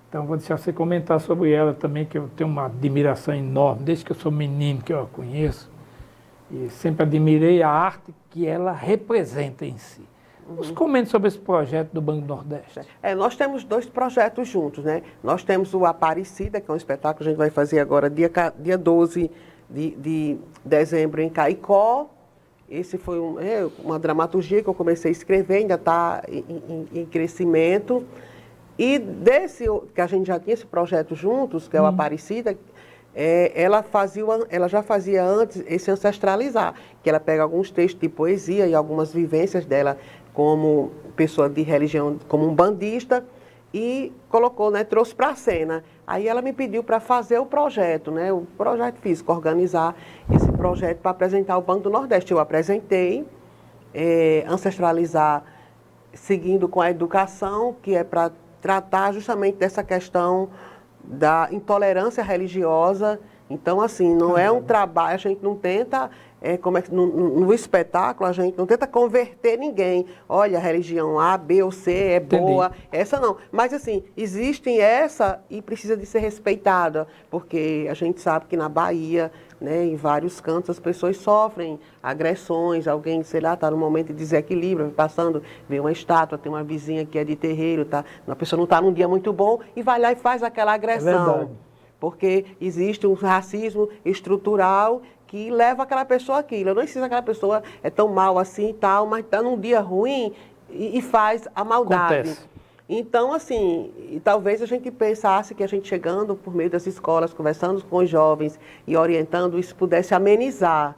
A: Então, vou deixar você comentar sobre ela também, que eu tenho uma admiração enorme, desde que eu sou menino que eu a conheço, e sempre admirei a arte que ela representa em si. Nos comente sobre esse projeto do Banco do Nordeste.
G: Nós temos 2 projetos juntos, né? Nós temos o Aparecida, que é um espetáculo que a gente vai fazer agora, dia 12 de dezembro, em Caicó. Esse foi uma dramaturgia que eu comecei a escrever, ainda está em crescimento. E desse, que a gente já tinha esse projeto juntos, que é o Aparecida, ela já fazia antes esse ancestralizar, que ela pega alguns textos de poesia e algumas vivências dela como pessoa de religião, como um bandista, e colocou, né, trouxe para a cena. Aí ela me pediu para fazer o projeto, né, o projeto físico, organizar esse projeto para apresentar o Banco do Nordeste. Eu apresentei, ancestralizar, seguindo com a educação, que é para tratar justamente dessa questão da intolerância religiosa Então, assim, não é um trabalho, a gente não tenta, no espetáculo, a gente não tenta converter ninguém. Olha, a religião A, B ou C é boa, essa não. Mas, assim, existem essa e precisa de ser respeitada, porque a gente sabe que na Bahia, né, em vários cantos, as pessoas sofrem agressões, alguém, sei lá, está num momento de desequilíbrio, passando, vê uma estátua, tem uma vizinha que é de terreiro, a pessoa não está num dia muito bom e vai lá e faz aquela agressão. Porque existe um racismo estrutural que leva aquela pessoa àquilo. Eu não sei se aquela pessoa é tão mal assim e tal, mas está num dia ruim e faz a maldade. Acontece. Então, assim, talvez a gente pensasse que a gente chegando por meio das escolas, conversando com os jovens e orientando, isso pudesse amenizar.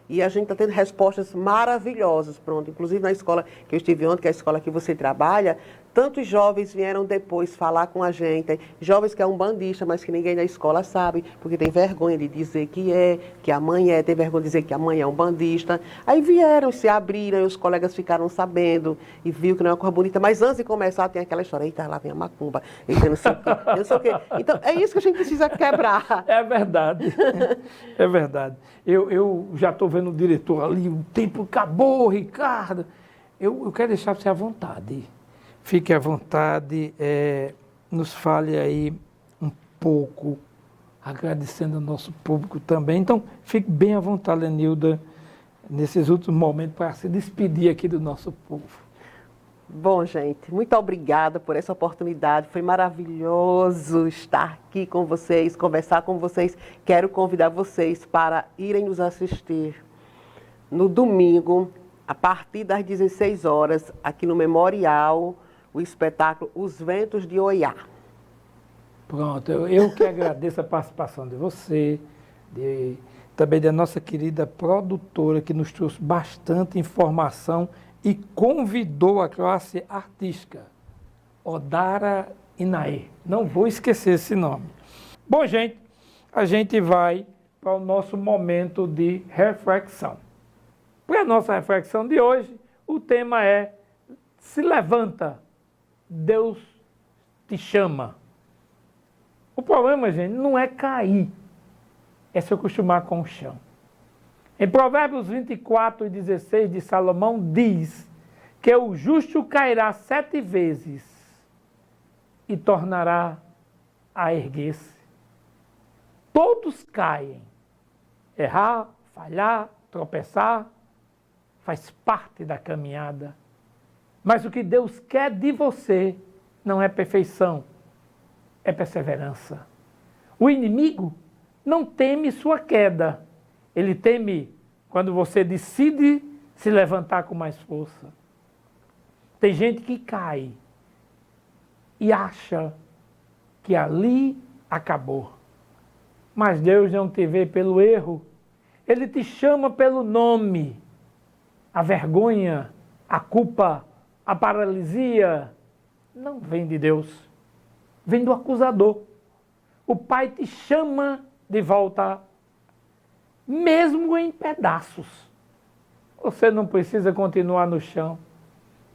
G: E a gente está tendo respostas maravilhosas, pronto. Inclusive na escola que eu estive ontem, que é a escola que você trabalha, tantos jovens vieram depois falar com a gente, jovens que é um bandista, mas que ninguém da escola sabe, porque tem vergonha de dizer que a mãe tem vergonha de dizer que a mãe é um bandista. Aí vieram, se abriram, e os colegas ficaram sabendo, e viu que não é uma coisa bonita, mas antes de começar tem aquela história, eita, lá vem a macumba, eita, não sei o quê, não sei o quê. Então, é isso que a gente precisa quebrar.
A: É verdade, é verdade. Eu já estou vendo o diretor ali, o tempo acabou, Ricardo. Eu quero deixar você à vontade. Fique à vontade, nos fale aí um pouco, agradecendo ao nosso público também. Então, fique bem à vontade, Lenilda, nesses últimos momentos, para se despedir aqui do nosso povo.
G: Bom, gente, muito obrigada por essa oportunidade. Foi maravilhoso estar aqui com vocês, conversar com vocês. Quero convidar vocês para irem nos assistir no domingo, a partir das 16 horas, aqui no Memorial, o espetáculo Os Ventos de Oiá.
A: Pronto, eu que agradeço a participação de você, também da nossa querida produtora, que nos trouxe bastante informação e convidou a classe artística, Odara Inaê. Não vou esquecer esse nome. Bom, gente, a gente vai para o nosso momento de reflexão. Para a nossa reflexão de hoje, o tema é: se levanta, Deus te chama. O problema, gente, não é cair, é se acostumar com o chão. Em Provérbios 24:16 de Salomão diz que o justo cairá 7 vezes e tornará a erguer-se. Todos caem. Errar, falhar, tropeçar, faz parte da caminhada. Mas o que Deus quer de você não é perfeição, é perseverança. O inimigo não teme sua queda. Ele teme quando você decide se levantar com mais força. Tem gente que cai e acha que ali acabou. Mas Deus não te vê pelo erro. Ele te chama pelo nome. A vergonha, a culpa, a paralisia não vem de Deus. Vem do acusador. O Pai te chama de volta, mesmo em pedaços. Você não precisa continuar no chão.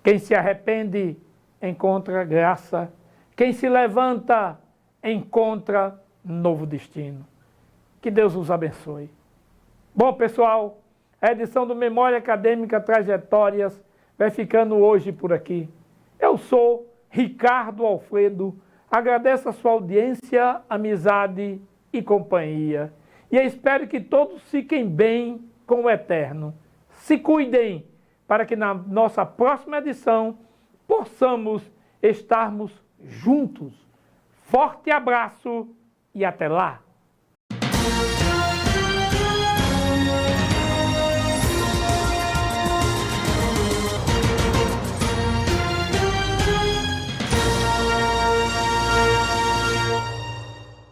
A: Quem se arrepende encontra graça. Quem se levanta encontra novo destino. Que Deus os abençoe. Bom, pessoal, a edição do Memória Acadêmica Trajetórias vai ficando hoje por aqui. Eu sou Ricardo Alfredo. Agradeço a sua audiência, amizade e companhia. E eu espero que todos fiquem bem com o Eterno. Se cuidem para que na nossa próxima edição possamos estarmos juntos. Forte abraço e até lá!